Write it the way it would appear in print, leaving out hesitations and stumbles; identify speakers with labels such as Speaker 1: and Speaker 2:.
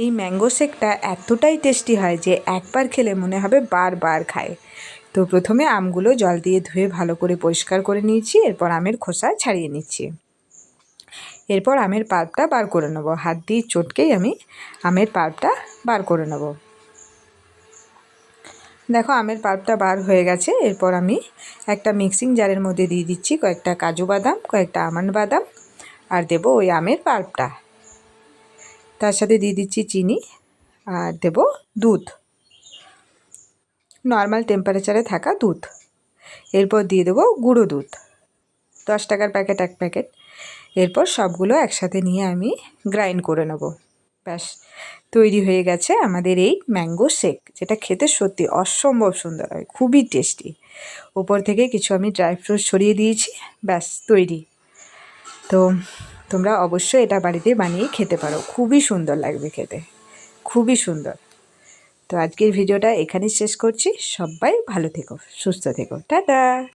Speaker 1: এই ম্যাঙ্গো শেকটা এতটাই টেস্টি হয় যে একবার খেলে মনে হবে বারবার খায়। তো প্রথমে আমগুলো জল দিয়ে ধুয়ে ভালো করে পরিষ্কার করে নিয়েছি, এরপর আমের খোসা ছাড়িয়ে নিচ্ছি। এরপর আমের পাল্পটা বার করে নেব, হাত দিয়ে চটকেই আমি আমের পাল্পটা বার করে নেব। দেখো আমের পাল্পটা বার হয়ে গেছে। এরপর আমি একটা মিক্সিং জারের মধ্যে দিয়ে দিচ্ছি কয়েকটা কাজু বাদাম, কয়েকটা আমন্ড বাদাম, আর দেব ওই আমের পাল্পটা। তার সাথে দিয়ে দিচ্ছি চিনি, আর দেব দুধ, নর্মাল টেম্পারেচারে থাকা দুধ। এরপর দিয়ে দেবো গুঁড়ো দুধ, 10 টাকার প্যাকেট, এক প্যাকেট। এরপর সবগুলো একসাথে নিয়ে আমি গ্রাইন্ড করে নেব। ব্যাস তৈরি হয়ে গেছে আমাদের এই ম্যাঙ্গো শেক, যেটা খেতে সত্যি অসম্ভব সুন্দর হয়, খুবই টেস্টি। ওপর থেকে কিছু আমি ড্রাই ফ্রুটস ছড়িয়ে দিয়েছি, ব্যাস তৈরি। তো তোমরা অবশ্যই এটা বাড়িতে বানিয়ে খেতে পারো, খুবই সুন্দর লাগবে খেতে, খুবই সুন্দর। তো আজকের ভিডিওটা এখানেই শেষ করছি। সবাই ভালো থেকো, সুস্থ থেকো, টাটা।